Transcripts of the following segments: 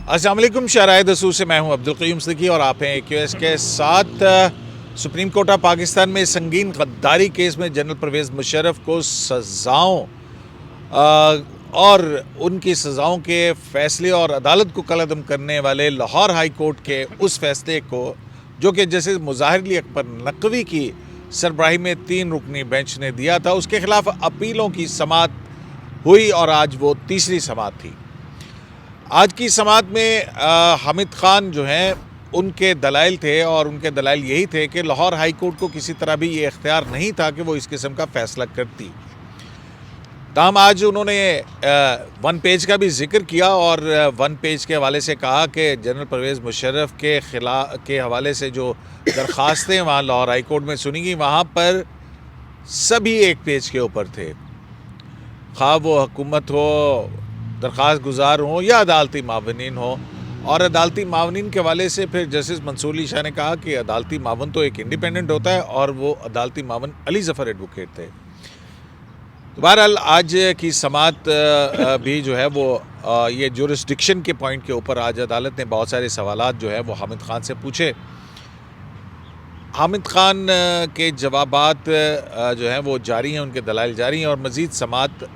अस्सलाम वालेकुम। शहराय दसूर से मैं हूं अब्दुल क़य्यूम सिद्दीकी और आप हैं AQS के साथ। सुप्रीम कोर्ट ऑफ पाकिस्तान में संगीन गद्दारी केस में जनरल परवेज़ मुशर्रफ को सज़ाओं और उनकी सज़ाओं के फ़ैसले और अदालत को कलअदम करने वाले लाहौर हाई कोर्ट के उस फैसले को, जो कि जस्टिस मुज़ाहिर अली अकबर नकवी की सरबराही में 3 रुकनी बेंच ने दिया था, उसके ख़िलाफ़ अपीलों की समाअत हुई और आज वो तीसरी समाअत थी। आज की समाअत में हामिद खान जो हैं उनके दलाइल थे और उनके दलाइल यही थे कि लाहौर हाई कोर्ट को किसी तरह भी ये इख्तियार नहीं था कि वो इस किस्म का फ़ैसला करती। ताहम आज उन्होंने 1 पेज का भी जिक्र किया और 1 पेज के हवाले से कहा कि जनरल परवेज़ मुशर्रफ के हवाले से जो दरख्वास्तें वहाँ लाहौर हाई कोर्ट में सुनी गई, वहाँ पर सभी 1 पेज के ऊपर थे, खा वो हुकूमत हो, दरख्वास्त गुजार हों या अदालती मावनीन हो। और अदालती मावनीन के हवाले से फिर जस्टिस मंसूर अली शाह ने कहा कि अदालती मावन तो एक इंडिपेंडेंट होता है और वो अदालती मावन अली ज़फ़र एडवोकेट थे। तो बहरहाल आज की समाअत भी जो है वो ये जुरिस्डिक्शन के पॉइंट के ऊपर आज अदालत ने बहुत सारे सवालात जो है वो हामिद खान से पूछे। हामिद खान के जवाबात जो हैं वो जारी हैं, उनके दलाइल जारी हैं और मज़ीद समाअत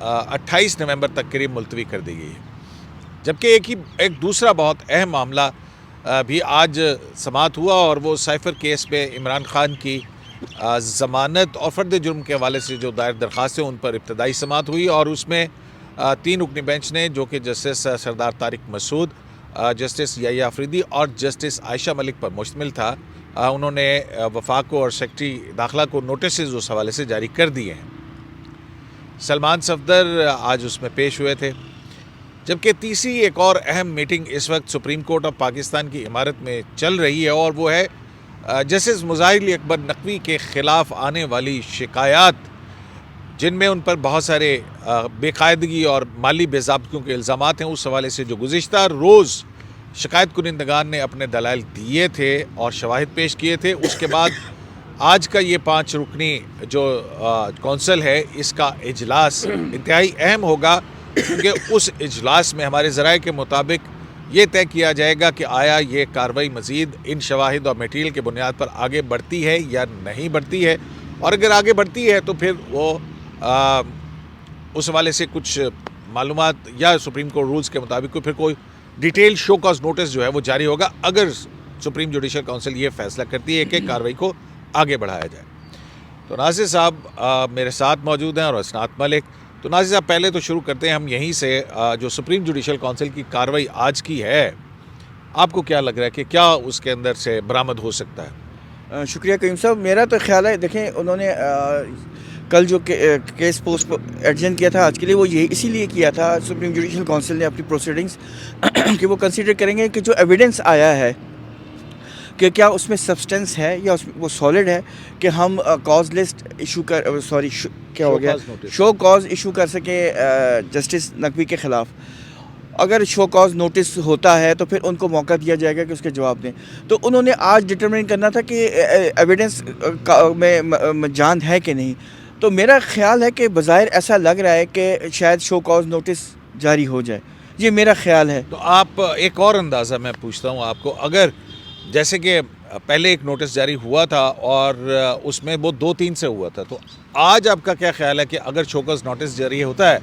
28 नवंबर तक करीब मुलतवी कर दी गई है। जबकि एक दूसरा बहुत अहम मामला भी आज समाअत हुआ और वो साइफ़र केस में इमरान खान की ज़मानत और फ़र्द जुर्म के हवाले से जो दायर दरख्वास्त है उन पर इब्तदाई समाअत हुई और उसमें 3 रुकनी बेंच ने, जो कि जस्टिस सरदार तारिक मसूद, जस्टिस याह्या अफरीदी और जस्टिस आयशा मलिक पर मुश्तमिल था, उन्होंने वफाक को और सेक्रेटरी दाखिला को नोटिस उस हवाले से जारी कर दिए हैं। सलमान सफदर आज उसमें पेश हुए थे। जबकि तीसरी एक और अहम मीटिंग इस वक्त सुप्रीम कोर्ट ऑफ पाकिस्तान की इमारत में चल रही है और वो है जस्टिस मुज़ाहिर अली अकबर नकवी के ख़िलाफ़ आने वाली शिकायत, जिनमें उन पर बहुत सारे बेकायदगी और माली बेज़ाब्तियों के इल्ज़ामात हैं। उस हवाले से जो गुज़िश्ता रोज़ शिकायत कुनिंदगान ने अपने दलाइल दिए थे और शवाहिद पेश किए थे, उसके बाद आज का ये 5 रुकनी जो कौंसल है, इसका इजलास इंतहाई अहम होगा, क्योंकि उस इजलास में हमारे ज़राए के मुताबिक ये तय किया जाएगा कि आया ये कार्रवाई मज़ीद इन शवाहिद और मटीरियल के बुनियाद पर आगे बढ़ती है या नहीं बढ़ती है, और अगर आगे बढ़ती है तो फिर वो उस हवाले से कुछ मालूमात या सुप्रीम कोर्ट रूल्स के मुताबिक फिर कोई डिटेल शो कॉज नोटिस जो है वो जारी होगा, अगर सुप्रीम जुडिशल काउंसिल ये फैसला करती है कि कार्रवाई को आगे बढ़ाया जाए। तो नाज़िर साहब मेरे साथ मौजूद हैं और असनात मलिक। तो नाज़िर साहब, पहले तो शुरू करते हैं हम यहीं से, जो सुप्रीम जुडिशल काउंसिल की कार्रवाई आज की है, आपको क्या लग रहा है कि क्या उसके अंदर से बरामद हो सकता है? शुक्रिया करीम साहब। मेरा तो ख्याल है, देखें, उन्होंने कल जो केस पोस्ट एडजन किया था आज के लिए, वो ये इसीलिए किया था सुप्रीम जुडिशल काउंसिल ने अपनी प्रोसीडिंग्स कि वो कंसीडर करेंगे कि जो एविडेंस आया है कि क्या उसमें सब्सटेंस है या उसमें वो सॉलिड है कि हम कॉज लिस्ट इशू कर क्या हो गया शो कॉज इशू कर सके जस्टिस नकवी के ख़िलाफ़। अगर शो कॉज नोटिस होता है तो फिर उनको मौका दिया जाएगा कि उसके जवाब दें। तो उन्होंने आज डिटरमिन करना था कि एविडेंस में जान है कि नहीं। तो मेरा ख्याल है कि बज़ाहिर ऐसा लग रहा है कि शायद शो कॉज नोटिस जारी हो जाए, ये मेरा ख्याल है। तो आप एक और अंदाज़ा मैं पूछता हूँ आपको, अगर जैसे कि पहले एक नोटिस जारी हुआ था और उसमें वो 2-3 से हुआ था, तो आज आपका क्या ख्याल है कि अगर शो कॉज नोटिस जारी होता है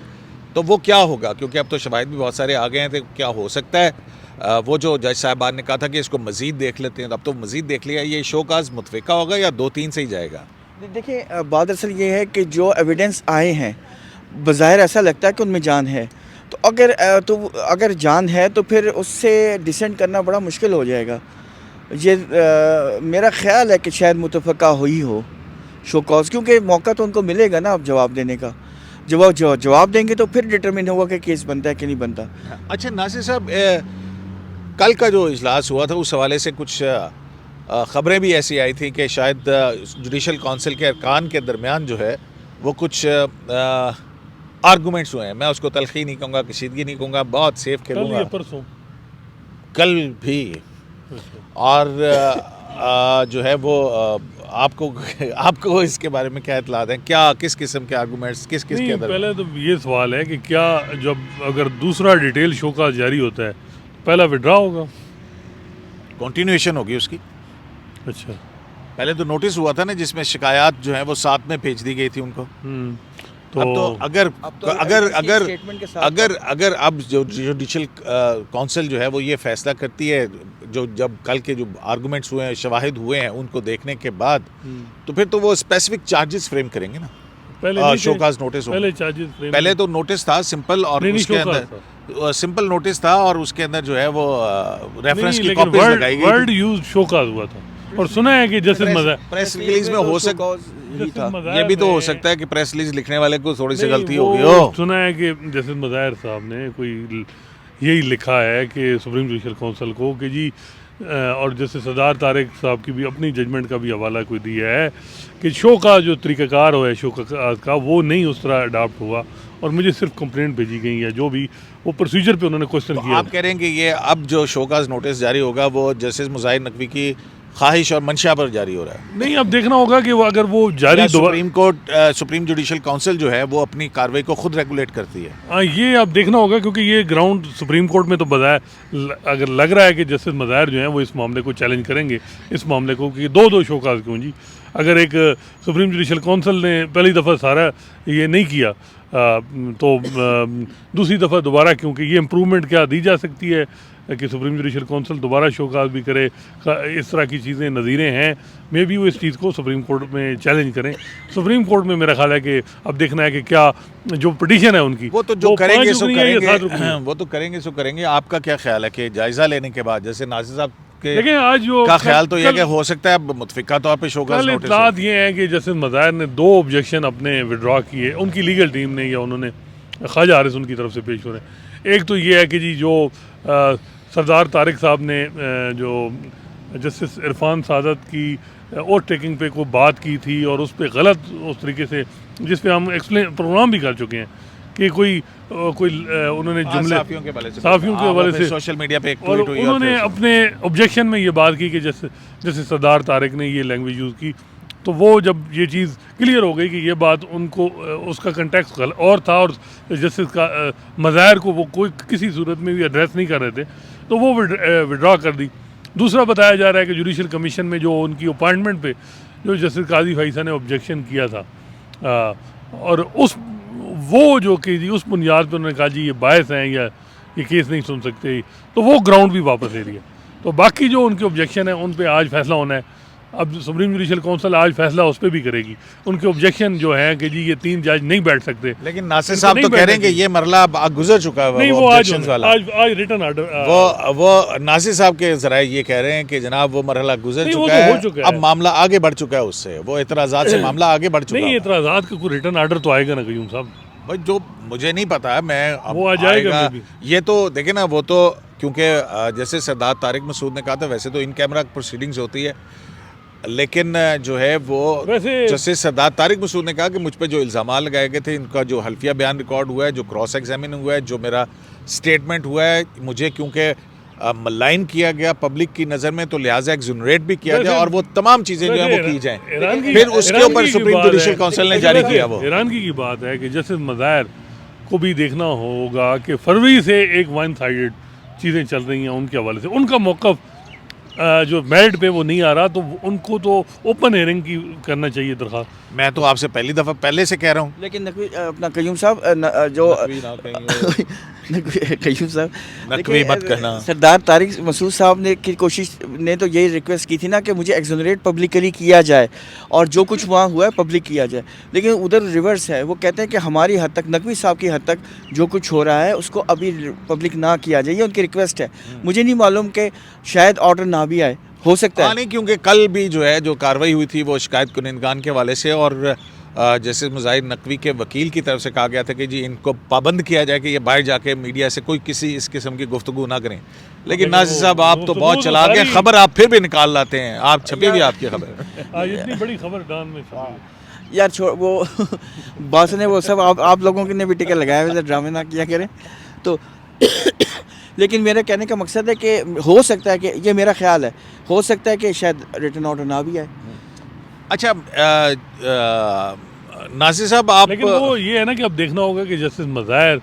तो वो क्या होगा? क्योंकि अब तो शवाहिद भी बहुत सारे आ गए हैं, तो क्या हो सकता है वो जो जज साहबान ने कहा था कि इसको मज़ीद देख लेते हैं, अब तो मज़ीद देख लिया, ये शो कॉज मुतफ़िका होगा या 2-3 से ही जाएगा? देखिए, बात दरअसल ये है कि जो एविडेंस आए हैं बज़ाहिर ऐसा लगता है कि उनमें जान है। तो अगर जान है तो फिर उससे डिसेंट करना बड़ा मुश्किल हो जाएगा। ये मेरा ख्याल है कि शायद मुतफ़क़ा हुई हो शो कॉज, क्योंकि मौका तो उनको मिलेगा ना अब जवाब देने का। जवाब देंगे तो फिर डिटरमिन होगा कि केस बनता है कि नहीं बनता। अच्छा नासिर साहब, कल का जो इजलास हुआ था उस हवाले से कुछ ख़बरें भी ऐसी आई थी कि शायद जुडिशल काउंसिल के अरकान के दरमियान जो है वो कुछ आर्गूमेंट्स हुए हैं। मैं उसको तलखी नहीं कहूँगा, कशीदगी नहीं कहूँगा, बहुत सेफ खेलूँगा, कल भी। और जो है वो आपको इसके बारे में क्या इत्तलात हैं? क्या किस किस्म के आर्गूमेंट्स किस के अंदर? पहले तो ये सवाल है कि क्या जब अगर दूसरा डिटेल शो का जारी होता है पहला विड्रॉ होगा। कंटिन्यूएशन होगी उसकी। अच्छा। पहले तो नोटिस हुआ था ना जिसमें शिकायत जो है वो साथ में भेज दी गई थी उनको। तो अब तो अगर अगर अगर स्टेटमेंट के साथ अगर अगर अब जो जुडिशल काउंसिल जो है वो ये फैसला करती है, जो जब कल के जो आर्गुमेंट्स हुए हैं, शवाहिद हुए हैं, उनको देखने के बाद तो फिर तो वो स्पेसिफिक चार्जेस फ्रेम करेंगे ना। पहले शोकाज नोटिस हो, पहले चार्जेस फ्रेम, पहले तो नोटिस था सिंपल, और नहीं, उसके शोकाज अंदर सिंपल नोटिस था और उसके अंदर जो है वो रेफरेंस की लेकिन कॉपीज लगाई गई वर्ड यूज शोकाज हुआ था। और सुना है कि जस्टिस मज़ार, प्रेस रिलीज में हो सकता, ये भी तो हो सकता है कि प्रेस रिलीज लिखने वाले को थोड़ी सी गलती हो गई हो। सुना है कि जस्टिस मज़ार साहब ने कोई यही लिखा है कि सुप्रीम जुडिशल काउंसिल को कि जी और जैसे सरदार तारिक साहब की भी अपनी जजमेंट का भी हवाला कोई दिया है कि शो का जो तरीक़ाकार हो है शो का वो नहीं उस तरह अडाप्ट हुआ, और मुझे सिर्फ कंप्लेंट भेजी गई है जो भी वो प्रोसीजर पे उन्होंने क्वेश्चन तो किया। आप कह रहे हैं कि ये अब जो शोकाज नोटिस जारी होगा वो जस्टिस मुज़ाहिर नकवी की ख्वाहिश और मंशा पर जारी हो रहा है? नहीं, अब देखना होगा कि वो अगर वो जारी सुप्रीम जुडिशल काउंसिल जो है वो अपनी कार्रवाई को खुद रेगुलेट करती है। हाँ, ये अब देखना होगा क्योंकि ये ग्राउंड सुप्रीम कोर्ट में तो बताया, अगर लग रहा है कि जस्टिस मज़ाहिर जो है वो इस मामले को चैलेंज करेंगे, इस मामले को कि दो शोकाज क्यों जी। अगर एक सुप्रीम जुडिशल काउंसिल ने पहली दफ़ा सारा ये नहीं किया तो दूसरी दफ़ा दोबारा, क्योंकि ये इम्प्रूवमेंट क्या दी जा सकती है कि सुप्रीम जुडिशल काउंसिल दोबारा शोकाज भी करे, इस तरह की चीज़ें नज़ीरें हैं, मे भी वो इस चीज़ को सुप्रीम कोर्ट में चैलेंज करें। सुप्रीम कोर्ट में मेरा ख्याल है कि अब देखना है कि क्या जो पिटीशन है उनकी वो तो जो करेंगे सो करेंगे, वो तो करेंगे सो करेंगे। आपका क्या ख्याल है कि जायज़ा लेने के बाद जैसे नासिर साहब के लेकिन आज जो का ख्याल तो यह कि हो सकता है मुतफिका तौर पे शोकाज नोटिस इत्तलात ये है कि जस्टिस मज़ाहिर ने 2 ऑब्जेक्शन अपने विड्रॉ किए, उनकी लीगल टीम ने या उन्होंने ख्वाजा हारिस उनकी तरफ से पेश हो रहे हैं। एक तो ये है कि जी जो सरदार तारिक साहब ने जो जस्टिस इरफान सादत की ओथ टेकिंग पे को बात की थी और उस पर गलत उस तरीके से, जिस पे हम एक्सप्लेन प्रोग्राम भी कर चुके हैं कि कोई उन्होंने जुमले साफियों के हवाले से सोशल मीडिया पे एक और ट्वीट हुई उन्होंने अपने ऑब्जेक्शन में ये बात की कि जैसे सरदार तारिक ने ये लैंग्वेज यूज़ की, तो वो जब ये चीज़ क्लियर हो गई कि ये बात उनको उसका कंटेक्स्ट और था और जस्टिस का मज़ाहिर को वो कोई किसी सूरत में भी एड्रेस नहीं कर रहे थे, तो वो विड्रॉ कर दी। दूसरा बताया जा रहा है कि जुडिशल कमीशन में जो उनकी अपॉइंटमेंट पे जो जस्टिस काजी फैसल ने ऑब्जेक्शन किया था और वो जो कि जी उस बुनियाद पर उन्होंने कहा जी ये बायस हैं या ये केस नहीं सुन सकते, तो वो ग्राउंड भी वापस ले लिया। तो बाकी जो उनके ऑब्जेक्शन है उन पर आज फैसला होना है। अब सुप्रीम जुडिशल काउंसिल आज फैसला उस पर भी करेगी। उनके ऑब्जेक्शन जो है कि जी ये 3 जज नहीं बैठ सकते, लेकिन नासिर साहब तो कह रहे हैं कि ये मरला गुजर चुका है। नहीं, वो आज रिटर्न आर्डर वो नासिर साहब के जराए ये कह रहे हैं कि जनाब वो मरहला गुजर चुका है, अब मामला आगे बढ़ चुका है, उससे वो एतराज़ात से मामला आगे बढ़ चुका है। नहीं, एतराज़ात का कोई रिटर्न आर्डर तो आएगा ना कयूम साहब? भाई जो मुझे नहीं पता है, मैं वो आ जाएगा ये तो देखे ना, वो तो क्योंकि जैसे सरदार तारिक मसूद ने कहा था वैसे तो इन कैमरा प्रोसीडिंग्स होती है, लेकिन जो है वो जैसे सरदार तारिक मसूद ने कहा कि मुझ पे जो इल्ज़ाम लगाए गए थे, इनका जो हल्फिया बयान रिकॉर्ड हुआ है, जो क्रॉस एग्जामिन हुआ है, जो मेरा स्टेटमेंट हुआ है, मुझे क्योंकि मलाइन किया गया पब्लिक की नज़र में, तो लिहाजा एक्सोनरेट भी किया जाए और वो तमाम चीज़ें जो है वो की जाएं। फिर उसके ऊपर सुप्रीम जुडिशल काउंसिल ने जारी किया। वो हैरानगी की बात है कि जस्टिस मज़ाहिर को भी देखना होगा कि फरवरी से एक वन साइडेड चीज़ें चल रही हैं उनके हवाले से। उनका मौक़िफ़ जो मेरिट पे वो नहीं आ रहा, तो उनको तो ओपन हेयरिंग की करना चाहिए दरख्वास्त। मैं तो आपसे पहली दफ़ा पहले से कह रहा हूँ। लेकिन अपना कयूम साहब जो कयूम साहब नकवी मत कहना। सरदार तारिक मसूद साहब ने की कोशिश ने तो यही रिक्वेस्ट की थी ना कि मुझे एक्सोनरेट पब्लिकली किया जाए और जो कुछ वहाँ हुआ है पब्लिक किया जाए, लेकिन उधर रिवर्स है। वो कहते हैं कि हमारी हद तक, नकवी साहब की हद तक जो कुछ हो रहा है उसको अभी पब्लिक ना किया जाए, ये उनकी रिक्वेस्ट है। मुझे नहीं मालूम कि शायद ऑर्डर ना भी आए, हो सकता है। नहीं, क्योंकि कल भी जो है जो कार्रवाई हुई थी वो शिकायत कुनिंदगान के हवाले से, और जैसे मुज़ाहिर नकवी के वकील की तरफ से कहा गया था कि जी इनको पाबंद किया जाए कि ये बाहर जाके मीडिया से कोई किसी इस किस्म की गुफ्तगू ना करें। लेकिन नासिर साहब आप तो बहुत चलाक हैं, खबर आप फिर भी निकाल लाते हैं, आप छपी भी आपकी खबर। इतनी बड़ी खबर डान में यार छोड़, वो बॉस ने वो सब आप लोगों ने भी टिकट लगाए हुए थे, ड्रामे ना किया करें तो लेकिन मेरे कहने का मकसद है कि हो सकता है कि ये मेरा ख्याल है, हो सकता है कि शायद रिटर्न ऑर्डर ना भी आए। अच्छा नासिर साहब आप, लेकिन वो ये है ना कि अब देखना होगा कि जस्टिस मज़ाहिर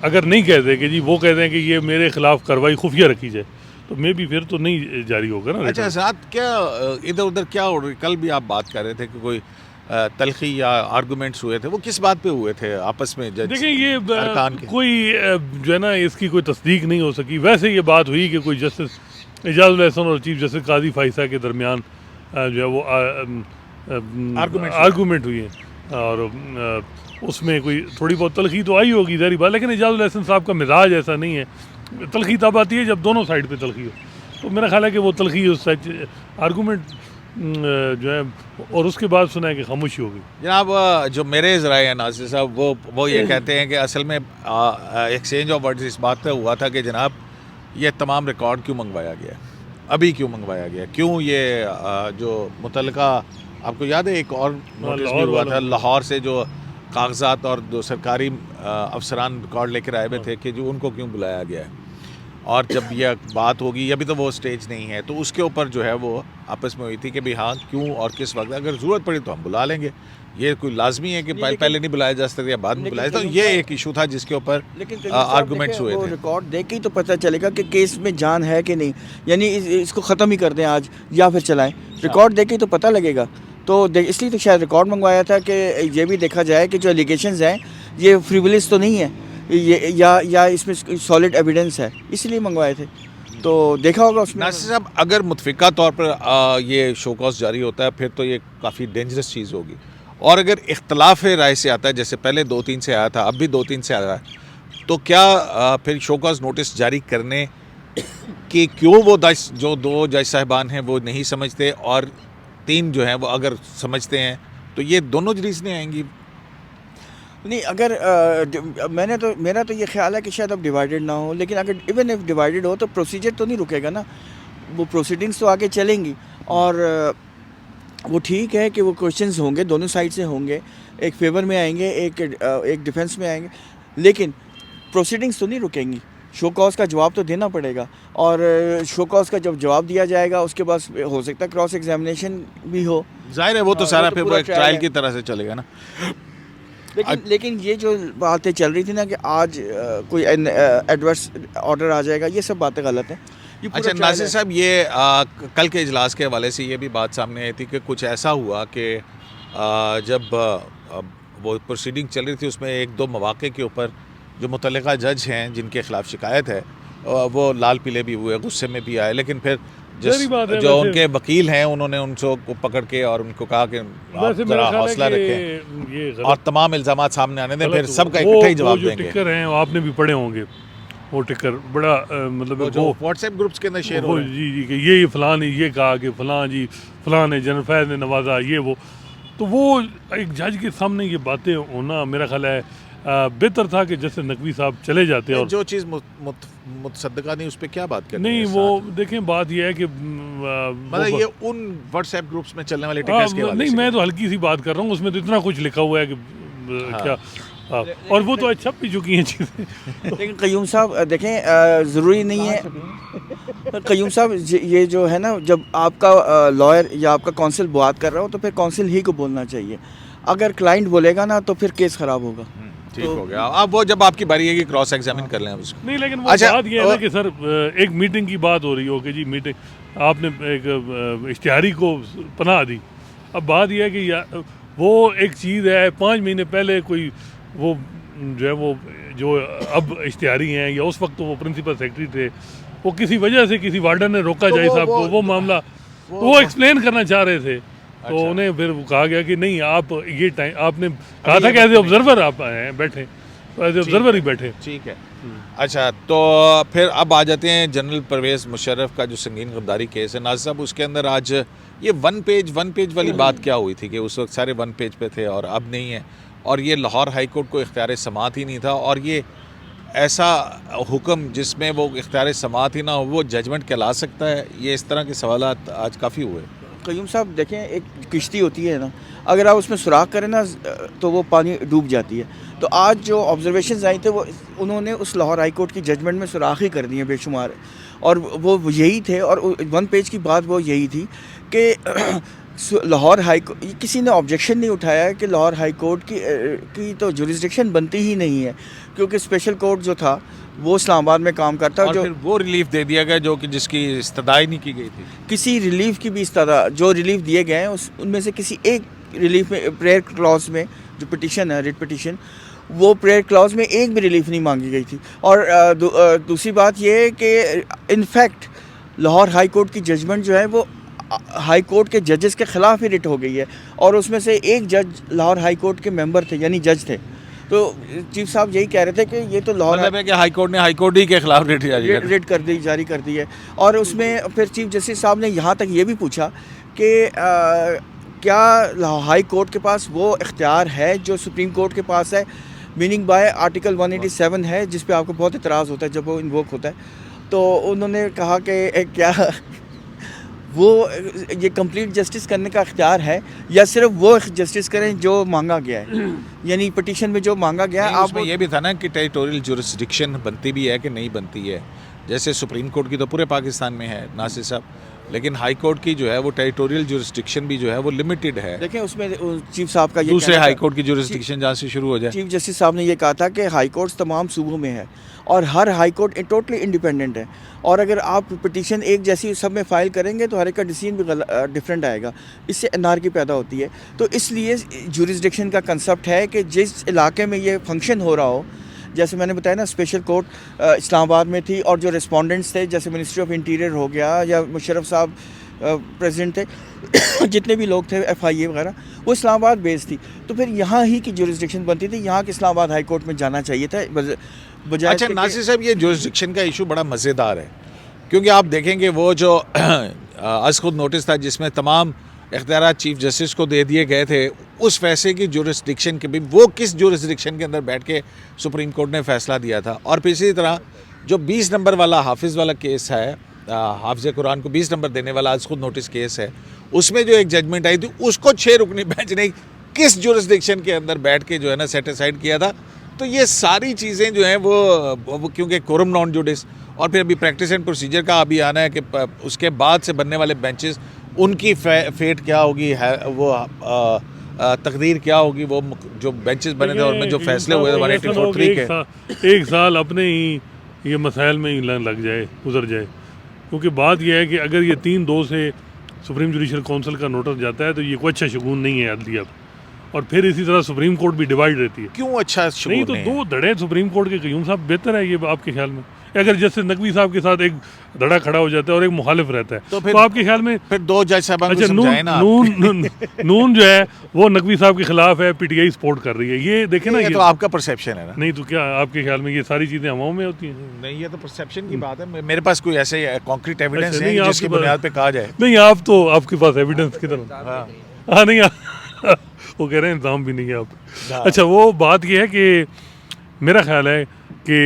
अगर नहीं कहते कि जी वो कहते हैं कि ये मेरे खिलाफ कार्रवाई खुफिया रखी जाए, तो मे भी फिर तो नहीं जारी होगा ना। अच्छा साथ क्या इधर उधर क्या हो रही, कल भी आप बात कर रहे थे कि कोई तलखी या आर्गूमेंट्स हुए थे, वो किस बात पे हुए थे आपस में जज देखिए ये अरकान के? कोई जो है ना इसकी कोई तस्दीक नहीं हो सकी। वैसे ये बात हुई कि कोई जस्टिस एजाजुल एहसन और चीफ जस्टिस काजी फाइसा के दरमियान जो है वो आर्गूमेंट हुई है और उसमें कोई थोड़ी बहुत तलखी तो आई होगी ज़ाहिर बात, लेकिन एजाजुल एहसन साहब का मिजाज ऐसा नहीं है। तलखी तब आती है जब दोनों साइड पे तलखी हो, तो मेरा ख्याल है कि वो तलखी उस आर्गूमेंट जो है और उसके बाद सुना है कि खामोशी होगी। जनाब जो मेरे ज़राए हैं नासिर साहब वो ये कहते हैं कि असल में एक्सचेंज ऑफ वर्ड्स इस बात पे हुआ था कि जनाब ये तमाम रिकॉर्ड क्यों मंगवाया गया, अभी क्यों मंगवाया गया, क्यों ये जो मुतल्लिका आपको याद है एक और नोटिस भी हुआ था लाहौर से जो कागजात और जो सरकारी अफसरान रिकॉर्ड लेकर आए हुए थे कि जो उनको क्यों बुलाया गया है, और जब यह बात होगी अभी तो वो स्टेज नहीं है, तो उसके ऊपर जो है वो आपस में हुई थी कि भाई हाँ क्यों और किस वक्त, अगर ज़रूरत पड़ी तो हम बुला लेंगे। ये कोई लाजमी है कि पहले नहीं बुलाया जा सकता या बाद में बुलाया, तो ये एक इशू था जिसके ऊपर आर्गूमेंट्स हुए थे। रिकॉर्ड देख के ही तो पता चलेगा कि केस में जान है कि नहीं, यानी इसको ख़त्म ही कर दें आज या फिर चलाएं। रिकॉर्ड देख के ही तो पता लगेगा। तो इसलिए तो शायद रिकॉर्ड मंगवाया था कि ये भी देखा जाए कि जो एलिगेशंस हैं ये फ्रिवलेस तो नहीं है, ये या इसमें सॉलिड एविडेंस है, इसलिए मंगवाए थे। तो देखा होगा उसमें। नासिर साहब अगर मुतफिका तौर पर ये शो कॉज जारी होता है फिर तो ये काफ़ी डेंजरस चीज़ होगी, और अगर इख्तलाफ राय से आता है जैसे पहले 2-3 से आया था अब भी 2-3 से आ रहा है, तो क्या फिर शो कॉज नोटिस जारी करने कि क्यों वो जो 2 जज साहिबान हैं वो नहीं समझते और 3 जो हैं वो अगर समझते हैं, तो ये दोनों रीज़नें आएंगी? नहीं, अगर मेरा तो ये ख्याल है कि शायद अब डिवाइडेड ना हो, लेकिन अगर इवन इफ डिवाइडेड हो तो प्रोसीजर तो नहीं रुकेगा ना, वो प्रोसीडिंग्स तो आगे चलेंगी। और वो ठीक है कि वो क्वेश्चंस होंगे, दोनों साइड से होंगे, एक फेवर में आएंगे, एक डिफेंस में आएंगे, लेकिन प्रोसीडिंग्स तो नहीं रुकेंगी। शो कॉज का जवाब तो देना पड़ेगा, और शो कॉज का जब जवाब दिया जाएगा उसके बाद हो सकता है क्रॉस एग्जामिनेशन भी हो। जाहिर है वो तो सारा फिर वो एक ट्रायल की तरह से चलेगा ना। लेकिन ये जो बातें चल रही थी ना कि आज कोई एडवर्स ऑर्डर आ जाएगा, ये सब बातें गलत हैं। अच्छा नासिर साहब ये कल के इजलास के हवाले से ये भी बात सामने आई थी कि कुछ ऐसा हुआ कि जब वो प्रोसीडिंग चल रही थी उसमें 1-2 मौके के ऊपर जो मुतल्लिका जज हैं जिनके खिलाफ शिकायत है वो लाल पीले भी हुए, गुस्से में भी आए, लेकिन फिर जो उनके वकील हैं उन्होंने उनको पकड़ के और उनको कहा कि आप जरा हौसला रखें और तमाम इल्ज़ाम सामने आने दें, फिर सबका इकट्ठा ही जवाब देंगे। टिकर हैं आपने भी पढ़े होंगे, वो टिकर बड़ा मतलब जो व्हाट्सएप ग्रुप्स के अंदर शेयर हो रहे हैं जी कि ये फलां ने ये कहा कि फलां जी फलां ने जनरल फैज़ ने नवाजा ये वो, तो वो एक जज के सामने ये बातें होना मेरा ख्याल है बेहतर था कि जैसे नकवी साहब चले जाते और जो चीज़ मुतसद्दका नहीं उस पर क्या बात करनी नहीं। वो देखें बात यह है कि मतलब ये उन व्हाट्सएप ग्रुप्स में चलने वाले टिकट्स के नहीं, मैं तो हल्की सी बात कर रहा हूँ, उसमें तो इतना कुछ लिखा हुआ है कि क्या और वो तो अच्छा भी चुकी हैं चीज़ें। लेकिन कयूम साहब देखें ज़रूरी नहीं है कयूम साहब, ये जो है ना, जब आपका लॉयर या आपका काउंसिल बात कर रहा हो तो फिर काउंसिल ही को बोलना चाहिए। अगर क्लाइंट बोलेगा ना तो फिर केस ख़राब होगा। ठीक हो गया। अब वो जब आपकी बारी है कि क्रॉस एग्जामिन कर लें उसको। नहीं, लेकिन वो बात ये है ना कि सर एक मीटिंग की बात हो रही हो कि जी मीटिंग आपने एक इश्तिहारी को पनाह दी। अब बात ये है कि वो एक चीज़ है 5 महीने पहले कोई वो जो है वो जो अब इश्तिहारी हैं या उस वक्त तो वो प्रिंसिपल सेक्रेटरी थे, वो किसी वजह से किसी वार्डन ने रोका जाए साहब को, वो मामला वो एक्सप्लेन करना चाह रहे थे। तो उन्हें फिर कहा गया कि नहीं आप ये टाइम आपने कहा था कि एज ए ऑब्जर्वर आप हैं बैठे, तो एज ए ऑब्जर्वर ही बैठे। ठीक है। अच्छा तो फिर अब आ जाते हैं जनरल परवेज़ मुशर्रफ का जो संगीन गद्दारी केस है। नाज़िर साहब उसके अंदर आज ये वन पेज वाली बात क्या हुई थी कि उस वक्त सारे 1 पेज पे थे और अब नहीं है, और ये लाहौर हाई कोर्ट को इख्तियार समाअत ही नहीं था, और ये ऐसा हुक्म जिसमें वो इख्तियार समाअत ही ना हो वो जजमेंट कहला सकता है? ये इस तरह के सवालात आज काफ़ी हुए। कयूम साहब देखें, एक किश्ती होती है ना, अगर आप उसमें सुराख करें ना तो वो पानी डूब जाती है। तो आज जो ऑब्जर्वेशंस आई थे वो उन्होंने उस लाहौर हाई कोर्ट की जजमेंट में सुराख ही कर दी है बेशुमार, और वो यही थे। और 1 पेज की बात वो यही थी कि लाहौर हाई कोर्ट, किसी ने ऑब्जेक्शन नहीं उठाया है कि लाहौर हाई कोर्ट की तो जुरिसडिक्शन बनती ही नहीं है, क्योंकि स्पेशल कोर्ट जो था वो इस्लामाबाद में काम करता है। और जो फिर वो रिलीफ दे दिया गया जो कि जिसकी इस्तदाई नहीं की गई थी। किसी रिलीफ की भी इस्तदा, जो रिलीफ दिए गए हैं उनमें से किसी एक रिलीफ में, प्रेयर क्लॉज में जो पिटिशन है, रिट पिटिशन, वो प्रेयर क्लॉज में एक भी रिलीफ नहीं मांगी गई थी। और दूसरी बात ये है कि इनफैक्ट लाहौर हाई कोर्ट की जजमेंट जो है वो हाई कोर्ट के जजेस के ख़िलाफ़ ही रिट हो गई है, और उसमें से एक जज लाहौर हाई कोर्ट के मेंबर थे, यानी जज थे। तो चीफ साहब यही कह रहे थे कि ये तो लाहौर मतलब है कि हाई कोर्ट ने हाई कोर्ट ही के खिलाफ रिट जारी कर दी है। और उसमें फिर चीफ जस्टिस साहब ने यहाँ तक ये भी पूछा कि क्या हाई कोर्ट के पास वो इख्तियार है जो सुप्रीम कोर्ट के पास है, मीनिंग बाय आर्टिकल 187 है, जिस पे आपको बहुत इतराज़ होता है जब वो इन्वोक होता है। तो उन्होंने कहा कि क्या वो ये कंप्लीट जस्टिस करने का इख्तियार है, या सिर्फ वो जस्टिस करें जो मांगा गया है, यानी पिटीशन में जो मांगा गया है। आप ये भी था ना कि टेरिटोरियल जुरिसडिक्शन बनती भी है कि नहीं बनती है। जैसे सुप्रीम कोर्ट की तो पूरे पाकिस्तान में है नासिर साहब, लेकिन हाई कोर्ट की जो है वो टेरिटोरियल जुरिसडिक्शन भी जो है वो लिमिटेड है। देखें उसमें चीफ साहब का ये दूसरे हाई कोर्ट की जुरिसडिक्शन जहाँ से शुरू हो जाए। चीफ जस्टिस साहब ने ये कहा था कि हाई कोर्ट्स तमाम सूबों में है और हर हाई कोर्ट टोटली इंडिपेंडेंट है, और अगर आप पिटीशन एक जैसी सब में फ़ाइल करेंगे तो हर एक का डिसीजन भी डिफरेंट आएगा, इससे अनार्की पैदा होती है। तो इसलिए जुरिसडिक्शन का कंसेप्ट है कि जिस इलाके में ये फंक्शन हो रहा हो, जैसे मैंने बताया ना स्पेशल कोर्ट इस्लामाबाद में थी, और जो रिस्पोंडेंट्स थे जैसे मिनिस्ट्री ऑफ इंटीरियर हो गया या मुशर्रफ साहब प्रेसिडेंट थे जितने भी लोग थे FIA वगैरह, वो इस्लामाबाद बेस्ड थी। तो फिर यहाँ ही की जुरिसडिक्शन बनती थी, यहाँ के इस्लामाबाद हाई कोर्ट में जाना चाहिए था बजाय। अच्छा नासिर साहब, ये जुरिसडिक्शन का इशू बड़ा मज़ेदार है, क्योंकि आप देखेंगे वो जो आज खुद नोटिस था जिसमें तमाम इख्तियार चीफ जस्टिस को दे दिए गए थे, उस फैसले की जुरिसडिक्शन के भी वो किस जुरिसडिक्शन के अंदर बैठ के सुप्रीम कोर्ट ने फैसला दिया था। और फिर इसी तरह जो 20 नंबर वाला हाफिज़ वाला केस है, हाफिज़ कुरान को 20 नंबर देने वाला आज खुद नोटिस केस है, उसमें जो एक जजमेंट आई थी उसको 6 रुकनी बेंच ने किस जुरिसडिक्शन के अंदर बैठ के जो है ना सेट असाइड किया था। तो ये सारी चीज़ें जो हैं वो क्योंकि कोरम नॉन जुडिस और फिर अभी प्रैक्टिस एंड प्रोसीजर का अभी आना है कि उसके बाद से बनने वाले बेंचेस उनकी फेट क्या होगी, है वो तकदीर क्या होगी, वो जो बेंचेस बने थे और में जो फैसले हुए 184 के एक साल अपने ही ये मसाइल में ही लग जाए, गुजर जाए। क्योंकि बात यह है कि अगर ये 3-2 से सुप्रीम जुडिशल काउंसिल का नोटिस जाता है तो ये कोई अच्छा शगुन नहीं है अदलिया, और फिर इसी तरह सुप्रीम कोर्ट भी डिवाइड रहती है। क्यों अच्छा शगुन नहीं? तो 2 धड़े सुप्रीम कोर्ट के क़य्यूम साहब बेहतर है ये आपके ख्याल में? अगर जैसे नकवी साहब के साथ एक धड़ा खड़ा हो जाता है और एक मुखालिफ रहता है तो आपके ख्याल में फिर 2 जज साहब अच्छा नून जो है वो नकवी साहब के खिलाफ है, PTI सपोर्ट कर रही है, ये देखे ना, ये तो आपका परसेप्शन है ना। नहीं तो क्या आपके ख्याल में ये सारी चीज़ें हवाओं में होती हैं? नहीं, ये तो परसेप्शन की बात है, मेरे पास कोई ऐसे कॉन्क्रीट एविडेंस अच्छा, नहीं जिसकी बुनियाद पे कहा जाए। नहीं, आप तो आपके पास एविडेंस की तरह हाँ नहीं वो कह रहे हैं इंतजाम भी नहीं है आप। अच्छा, वो बात ये है कि मेरा ख्याल है कि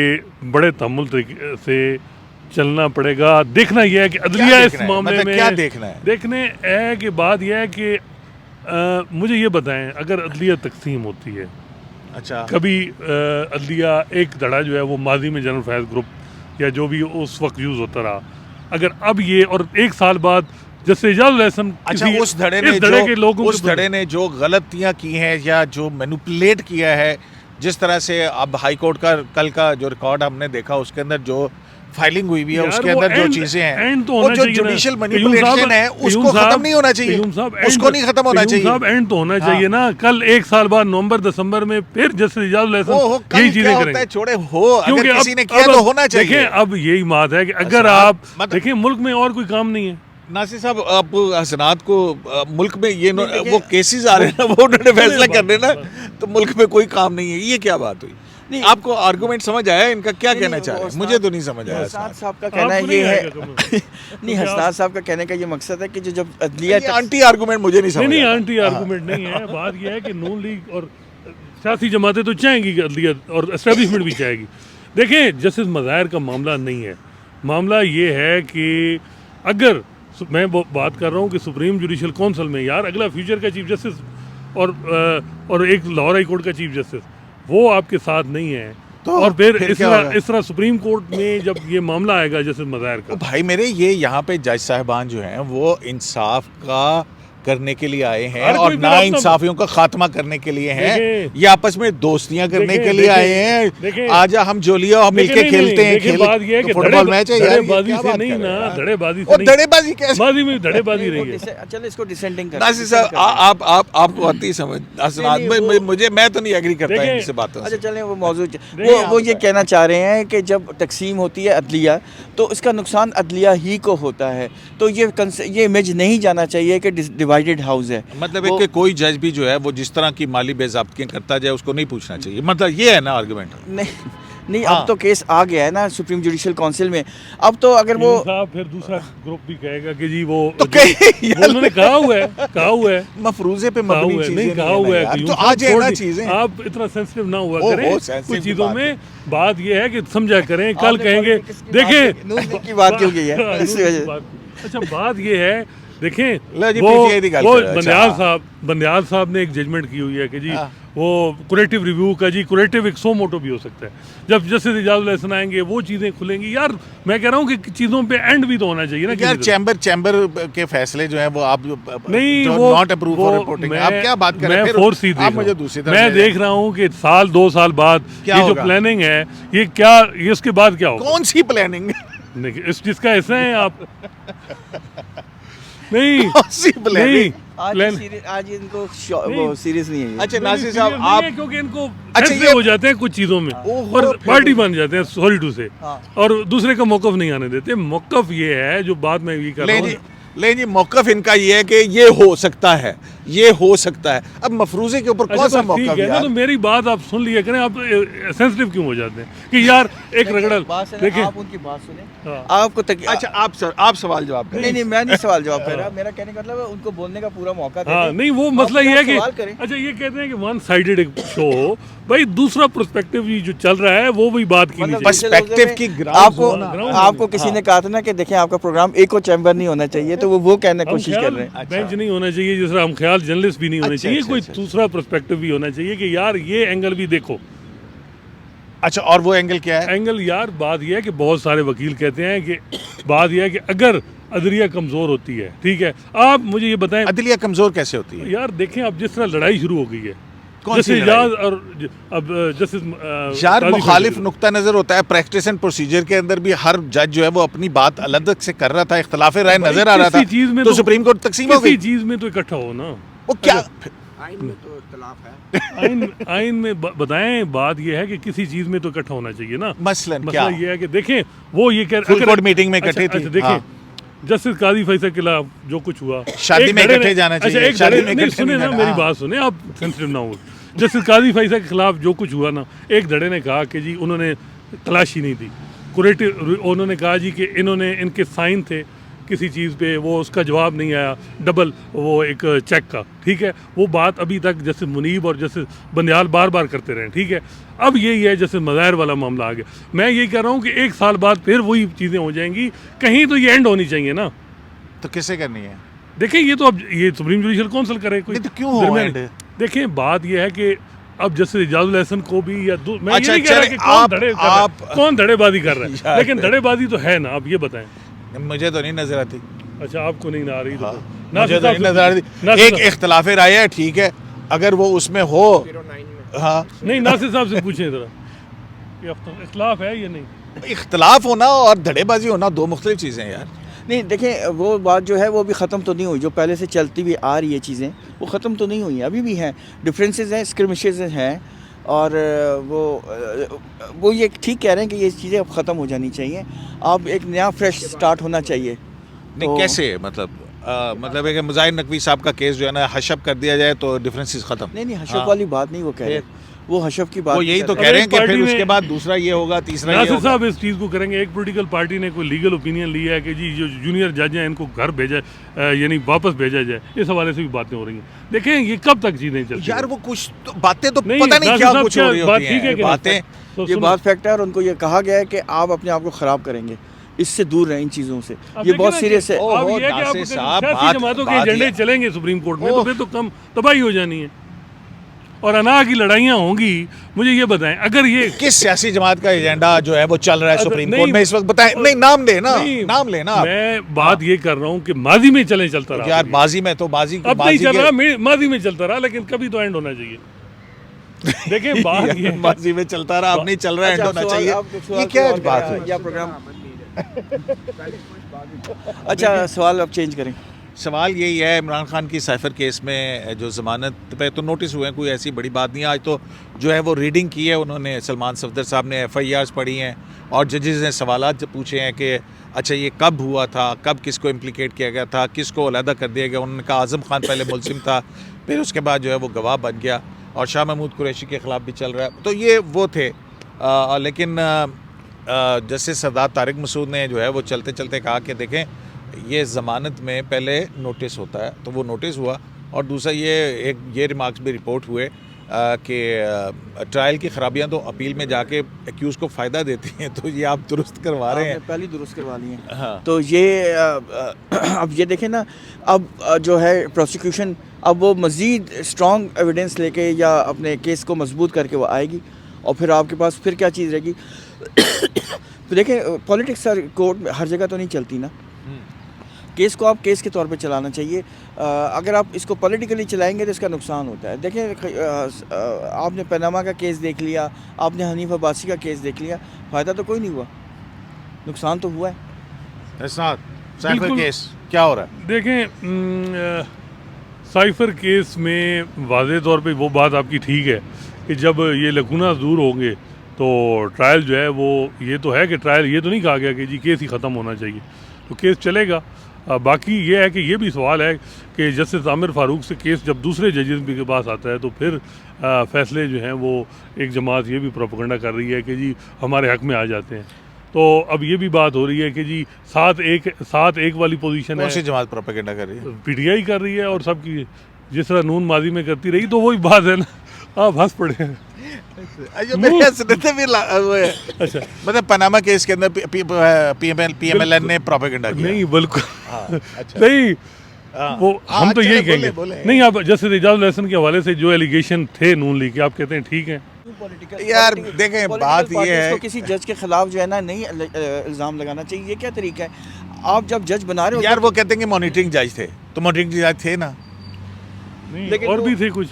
बड़े तहम्मुल से चलना पड़ेगा। देखना यह है कि अदलिया इस मामले में क्या देखना है? देखने है कि बात यह है कि मुझे ये बताएं, अगर अदलिया तकसीम होती है, अच्छा कभी अदलिया एक धड़ा जो है वो माजी में जनरल फैज़ ग्रुप या जो भी उस वक्त यूज़ होता रहा, अगर अब ये और 1 साल बाद जैसे इजाज़ुल एहसन, अच्छा उस धड़े ने जो गलतियां की हैं या जो मैनिपुलेट किया है, जिस तरह से अब हाई कोर्ट का कल का जो रिकॉर्ड हमने देखा उसके अंदर जो फाइलिंग हुई हुई है उसके अंदर जो चीजें हैं वो जो जुडिशियल मैनिपुलेशन है उसको खत्म नहीं होना चाहिए, उसको नहीं खत्म होना चाहिए साहब, एंड तो होना चाहिए ना। कल 1 साल बाद नवंबर-दिसंबर में फिर जैसे इजाज़ुल एहसन यही चीजें करेंगे, छोड़े हो अगर किसी ने किया तो होना चाहिए। देखिए अब यही बात है कि अगर आप देखिए मुल्क में और कोई काम नहीं है। नासिर साहब, आप हसनात को मुल्क में ये वो केसेस आ रहे हैं ना, वो उन्होंने फैसला कर रहे ना, तो मुल्क में कोई काम नहीं है, ये क्या बात हुई? नहीं, आपको आर्गुमेंट समझ आया इनका? क्या कहना चाह रहे हैं? मुझे तो नहीं समझ आया। हसनात साहब का कहना ये है नहीं, हसनात साहब का कहने का ये मकसद है कि जो जब अदलिया आंटी आर्गुमेंट मुझे नहीं समझ। नहीं, आंटी आर्गुमेंट नहीं है। बात यह है कि नून लीग और सियासी जमातें तो चाहेंगी कि अदलिया और एस्टेब्लिशमेंट भी चाहेगी। देखें, जस्टिस मज़ाहिर का मामला नहीं है, मामला ये है कि अगर मैं बात कर रहा हूँ कि सुप्रीम जुडिशल काउंसिल में यार अगला फ्यूचर का चीफ जस्टिस और एक लाहौर हाई कोर्ट का चीफ जस्टिस वो आपके साथ नहीं है, तो और फिर इस तरह सुप्रीम कोर्ट में जब ये मामला आएगा जस्टिस मज़ाहिर का, भाई मेरे ये यहाँ पे जज साहिबान जो हैं वो इंसाफ का करने के लिए आए हैं हर और कोई ना फिर अपना- इंसाफियों का खात्मा करने के लिए हैं, देखें- या आपस में दोस्तियां करने देखें- के लिए आए देखें- हैं। आज हम जोलिया और मिलके नहीं, खेलते हैं, देखिए, बात ये है कि फुटबॉल मैच है यार, ये धड़ेबाजी क्या से बात नहीं कर रहे ना, हैं यार? धड़ेबाजी से और नहीं, धड़ेबाजी कैसे? बाजी में धड़ेबाजी रही है। चलो इसको डिसेंडिंग कर। नासिर साहब आपको आती समझ मुझे मैं तो नहीं एग्री करता देखें- इनसे बातों अच्छा से। चलें वो मौजूद देखिए, वो ये कहना चाह रहे हैं कि जब तकसीम होती है अदलिया तो इसका नुकसान अदलिया ही को होता है, तो ये इमेज नहीं जाना चाहिए कि डिवाइडेड हाउस है। मतलब है कि कोई जज भी जो है वो जिस तरह की माली बेज़ाब्तियां करता जाए उसको नहीं पूछना चाहिए, मतलब ये है ना आर्गुमेंट। नहीं हाँ। अब तो केस आ गया है ना सुप्रीम जुडिशल काउंसिल में, अब तो अगर वो साहब फिर दूसरा ग्रुप भी कहेगा कि जी वो तो वो उन्होंने कहा हुआ है मफरूजे पे कहा मबनी हुआ है, चीजें नहीं नहीं कहा है ना हुआ है यार, कि तो यूं आ सब जाए छोड़ ना दी- चीजें। आप इतना सेंसिटिव ना हुआ वो करें, sensitive कुछ चीज़ों बात में बात ये है कि समझा करें, कल आपने कहेंगे politics की बात देखें की- नून लीग की बात क्यों की है? हाँ, इस नून लीग वजह- की बात। अच्छा बात ये है देखें लो जी, वो PTI दी गल वो करो, अच्छा, बंदयाल साहब ने एक जजमेंट की हुई है कि जी हाँ। वो कुरेटिव रिव्यू का जी कुरेटिव एक सो मोटो भी हो सकता है, जब जस्टिस इजाजुल हसन आएंगे वो चीज़ें खुलेंगी। यार मैं कह रहा हूँ कि चीज़ों पे एंड भी तो होना चाहिए ना यार किसी तरह। चैम्बर के फैसले जो हैं वो आप नहीं वो नॉट अप्रूव फॉर रिपोर्टिंग, आप क्या बात कर रहे हैं? मैं फिर फोर्स ही आप मुझे दूसरी तरफ मैं ले देख रहा हूँ कि साल 2 साल बाद क्या ये जो होगा? प्लानिंग है ये क्या ये इसके बाद क्या होगा? कौन सी प्लानिंग? नहीं, इस जिसका ऐसा है आप नहीं कौन सी नहीं प्लानिंग? आज इनको नहीं। वो सीरियस नहीं है ये। अच्छा नहीं, नासिर serious साहब नहीं है, आप क्योंकि इनको अच्छा, फैसले ये- हो जाते हैं कुछ चीज़ों में ओहो, और फिर- पार्टी बन जाते हैं, सॉरी टू से, हाँ। और दूसरे का मौकफ नहीं आने देते। मौकफ ये है जो बात मैं ये कर रहा हूँ, लेकिन जी मौकफ इनका ये है कि ये हो सकता है, ये हो सकता है। अब मफरूजे के ऊपर कौन अच्छा सा बस ठीक मौकफ है ना, यार? तो मेरी बात आप सुन लिया करें, आप सेंसिटिव क्यों हो जाते हैं कि यार एक रगड़ल बात से ना, देखिए आप उनकी बात सुने, हाँ। आपको अच्छा आप सवाल जवाब करें। नहीं मैं नहीं सवाल जवाब कर रहा, मेरा कहने का मतलब है उनको बोलने का पूरा मौका दें। हाँ नहीं वो आप मसला ये है कि सवाल करें। अच्छा ये कहते हैं कि वन साइडेड एक शो हो, भाई दूसरा पर्सपेक्टिव जो चल रहा है वो भी बात की नहीं मतलब चाहिए। पर्सपेक्टिव की ground आपको zone- ground आपको zone- किसी ने कहा था ना कि देखें आपका प्रोग्राम एको चैम्बर नहीं होना चाहिए, तो वो कहने की हम कोशिश कर ख्याल रहे हैं। बेंच नहीं होना चाहिए, जिस तरह हम ख्याल जर्नलिस्ट भी नहीं होने अच्छा, चाहिए, अच्छा, कोई अच्छा। दूसरा पर्सपेक्टिव भी होना चाहिए कि यार ये एंगल भी देखो। अच्छा और वो एंगल क्या है? एंगल यार बात यह है कि बहुत सारे वकील कहते हैं कि बात यह है कि अगर अदलिया कमज़ोर होती है, ठीक है, आप मुझे ये बताएं अदलिया कमजोर कैसे होती है? यार देखें अब जिस तरह लड़ाई शुरू हो गई है, कौन सी जैसे लड़ाई? इजाज और अब जस्टिस यार काजी मुखालिफ फैसले- नुक्ता नजर होता है, प्रैक्टिस एंड प्रोसीजर के अंदर भी हर जज जो है वो अपनी बात अलग से कर रहा था, इख्तलाफ राय भाई, नजर आ रहा था, किसी चीज़ में तो सुप्रीम कोर्ट तकसीम हो किसी गई। चीज़ में तो इकट्ठा हो ना। वो क्या आइन में तो इख्तलाफ है। आइन में बताएं, बात यह है कि किसी चीज़ में तो इकट्ठा होना चाहिए ना। मसलन क्या? मसला ये है कि देखें वो ये कह Full court meeting में इकट्ठे थी, देखें हाँ। जस्टिस काजी फैसल के खिलाफ जो कुछ हुआ, शादी एक में धड़े इकट्ठे ने- जाना अच्छा, चाहिए, एक शादी धड़े में नहीं इकट्ठे सुने नहीं ना जाना, मेरी हाँ। बात सुने, आप सेंसिटिव ना हो। जस्टिस काजी फैसल के खिलाफ जो कुछ हुआ ना, एक धड़े ने कहा कि जी उन्होंने तलाशी नहीं दी, कुरेटिव उन्होंने कहा जी कि इन्होंने इनके साइन थे किसी चीज़ पे, वो उसका जवाब नहीं आया, डबल वो एक चेक का, ठीक है, वो बात अभी तक जैसे मुनीब और जैसे बंदियाल बार बार करते रहे, ठीक है। अब यही है जैसे मज़ाहिर वाला मामला आ गया, मैं यही कह रहा हूँ कि 1 साल बाद फिर वही चीज़ें हो जाएंगी, कहीं तो ये एंड होनी चाहिए ना। तो किसे करनी है? देखिए ये तो अब ये सुप्रीम जुडिशल काउंसिल करे कोई, नहीं तो क्यों हो दरमियानी- end? देखें बात ये है कि अब जैसे इजाजुल हसन को भी या मैं अच्छा, ये नहीं कह रहा चले, कि कौन आप- धड़े कर रहा है, आप- कौन धड़ेबाजी कर रहा है, यार। लेकिन धड़ेबाजी तो है ना, आप ये बताएं। मुझे तो नहीं नजर आती। अच्छा आपको नहीं आ रही तो हाँ, नासिर मुझे तो साहब नहीं नजर आ रही। नासिर एक साहब- इख्तलाफ राय है, ठीक है, अगर वो उसमें हो, हाँ, नहीं नासिर साहब से पूछें जरा कि इख्तलाफ है या नहीं। इख्तलाफ होना और धड़ेबाजी होना दो मुख्तलिफ चीज़ें हैं यार। नहीं देखें वो बात जो है वो भी ख़त्म तो नहीं हुई, जो पहले से चलती हुई आ रही है चीज़ें वो ख़त्म तो नहीं हुई, अभी भी हैं, डिफरेंसेस हैं, स्क्रिमिशेस हैं, और वो ये ठीक कह रहे हैं कि ये चीज़ें अब ख़त्म हो जानी चाहिए, अब एक नया फ्रेश स्टार्ट होना चाहिए। नहीं तो- कैसे मतलब है कि मुजाहिर नकवी साहब का केस जो है ना हशब कर दिया जाए तो डिफरेंसेस खत्म। नहीं हशफ हाँ। वाली बात नहीं वो कह रहे, वो हशफ की बात वो नहीं यही कर तो रहे। कह रहे हैं कि पार्टी फिर ने- उसके बाद दूसरा ये होगा, तीसरा ये नासिर होगा। साहब इस चीज़ को करेंगे, एक पॉलिटिकल पार्टी ने कोई लीगल ओपिनियन लिया है कि जी जो जूनियर जज हैं इनको घर भेजा यानी वापस भेजा जाए, इस हवाले से भी बातें हो रही हैं। देखें ये कब तक चीज़ें चलती यार वो कुछ तो बातें तो नहीं, पता नहीं नासिर क्या साहब, कुछ हो रही क्या बात होती ठीक है हैं कि बातें। तो ये सुनो, बात फैक्ट है, और उनको ये कहा गया है कि आप अपने आप को ख़राब करेंगे, इससे दूर रहें इन चीज़ों से, अब ये देखें बहुत ना सीरियस है। कि अब ये है कि नासिर आपको साहब, सियासी बात- जमातों के बात एजेंडे ये- चलेंगे सुप्रीम कोर्ट में, तो ओह। फिर तो कम तबाही हो जानी है। और अना की लड़ाइयाँ होंगी, मुझे ये बताएं, अगर ये किस सियासी जमात का एजेंडा जो है वो चल रहा है सुप्रीम नहीं, कोर्ट में इस वक्त, बताएं। नहीं, नाम लेना, नाम लेना आप। मैं बात ये कर रहा हूँ कि माजी में चलता रहा, यार बाजी में तो बाजी अब नहीं चल रहा, माजी में चलता रहा, लेकिन कभी तो एंड होना चाहिए। देखें बात ये बाजी में चलता रहा, अब नहीं चल रहा, एंड होना चाहिए। ये क्या बात है? या प्रोग्राम अच्छा, सवाल अब चेंज करें। सवाल यही है, इमरान खान की साइफर केस में जो ज़मानत पे तो नोटिस हुए हैं, कोई ऐसी बड़ी बात नहीं है। आज तो जो है वो रीडिंग की है उन्होंने, सलमान सफदर साहब ने FIRs पढ़ी हैं और जजेस ने सवालात पूछे हैं कि अच्छा ये कब हुआ था, कब किसको इम्प्लिकेट किया गया था, किसको अलहदा कर दिया गया। उन्होंने कहा आज़म खान पहले मुलजिम था, फिर उसके बाद जो है वो गवाह बन गया और शाह महमूद कुरैशी के ख़िलाफ़ भी चल रहा है। तो ये वो थे, लेकिन जस्टिस सरदार तारिक मसूद ने जो है वो चलते चलते कहा कि देखें ये ज़मानत में पहले नोटिस होता है, तो वो नोटिस हुआ। और दूसरा ये रिमार्क्स भी रिपोर्ट हुए कि ट्रायल की ख़राबियाँ तो अपील में जाके एक्यूज़ को फ़ायदा देती हैं, तो ये आप दुरुस्त करवा रहे हैं। पहले दुरुस्त करवा ली है। हाँ। तो ये अब ये देखें ना, अब जो है प्रोसिक्यूशन अब वो मज़ीद स्ट्रॉन्ग एविडेंस लेके या अपने केस को मजबूत करके वो आएगी, और फिर आपके पास फिर क्या चीज़ रहेगी। तो देखें पॉलिटिक्स सर कोर्ट में हर जगह तो नहीं चलती ना। केस को आप केस के तौर पे चलाना चाहिए। अगर आप इसको पॉलिटिकली चलाएंगे तो इसका नुकसान होता है। देखें आपने पनामा का केस देख लिया, आपने हनीफ अब्बासी का केस देख लिया, फ़ायदा तो कोई नहीं हुआ, नुकसान तो हुआ है। साइफर केस क्या हो रहा है? देखें साइफर केस में वाज़े तौर पे वो बात आपकी ठीक है कि जब ये लकूना दूर होंगे तो ट्रायल जो है वो, ये तो है कि ट्रायल, ये तो नहीं कहा गया कि जी केस ही ख़त्म होना चाहिए, तो केस चलेगा। बाकी ये है कि ये भी सवाल है कि जस्टिस आमिर फ़ारूक से केस जब दूसरे जजेस के पास आता है तो फिर फ़ैसले जो हैं वो एक जमात ये भी प्रोपेगेंडा कर रही है कि जी हमारे हक़ में आ जाते हैं। तो अब ये भी बात हो रही है कि जी 7-1 वाली पोजीशन है। कौन सी जमात प्रोपेगेंडा कर रही है? PTI कर रही है, और सबकी जिस तरह नून माजी में करती रही, तो वही बात है ना, आप हंस पड़े हैं। अच्छा, मतलब पनामा केस के अंदर PMLN ने प्रोपेगेंडा किया? नहीं बिल्कुल अच्छा। नहीं, वो हम तो अच्छा, यही कहेंगे। नहीं, आप जैसे एजाजुल एहसन के हवाले से जो एलिगेशन थे नून लीग के, आप कहते हैं ठीक है। यार देखें बात ये है, किसी जज के खिलाफ जो है ना नहीं इल्ज़ाम लगाना चाहिए, ये क्या तरीका है? आप जब जज बना रहे हो, यार वो कहते हैं कि मॉनिटरिंग जज थे, तो मॉनिटरिंग जज थे ना, नहीं लेकिन और भी थे कुछ,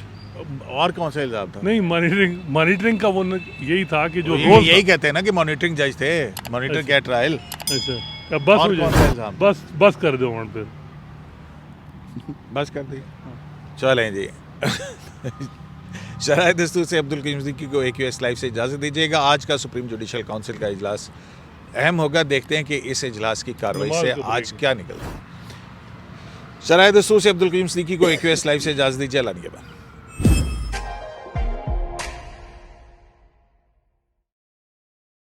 और कौन सा इल्जाम था? नहीं मॉनिटरिंग का वो यही था कि जो रोज यही कहते हैं ना कि मॉनिटरिंग जज थे, मॉनिटर क्या ट्रायल। अच्छा, अब बस और हो कौन सा जाए, इल्जाम? बस कर दो वहाँ पे, बस कर दी। चलें जी। शराय दस्तूर से अब्दुल करीम सिद्दीकी को AQS लाइव से इजाज़त दीजिएगा। आज का सुप्रीम जुडिशल काउंसिल का इजलास अहम होगा, देखते हैं कि इस इजलास की कार्रवाई से आज क्या निकलता है। शराय दस्तूर से अब्दुल करीम सिद्दीकी को AQS लाइव से इजाज़त दीजिए। अल्लाह निगहबान।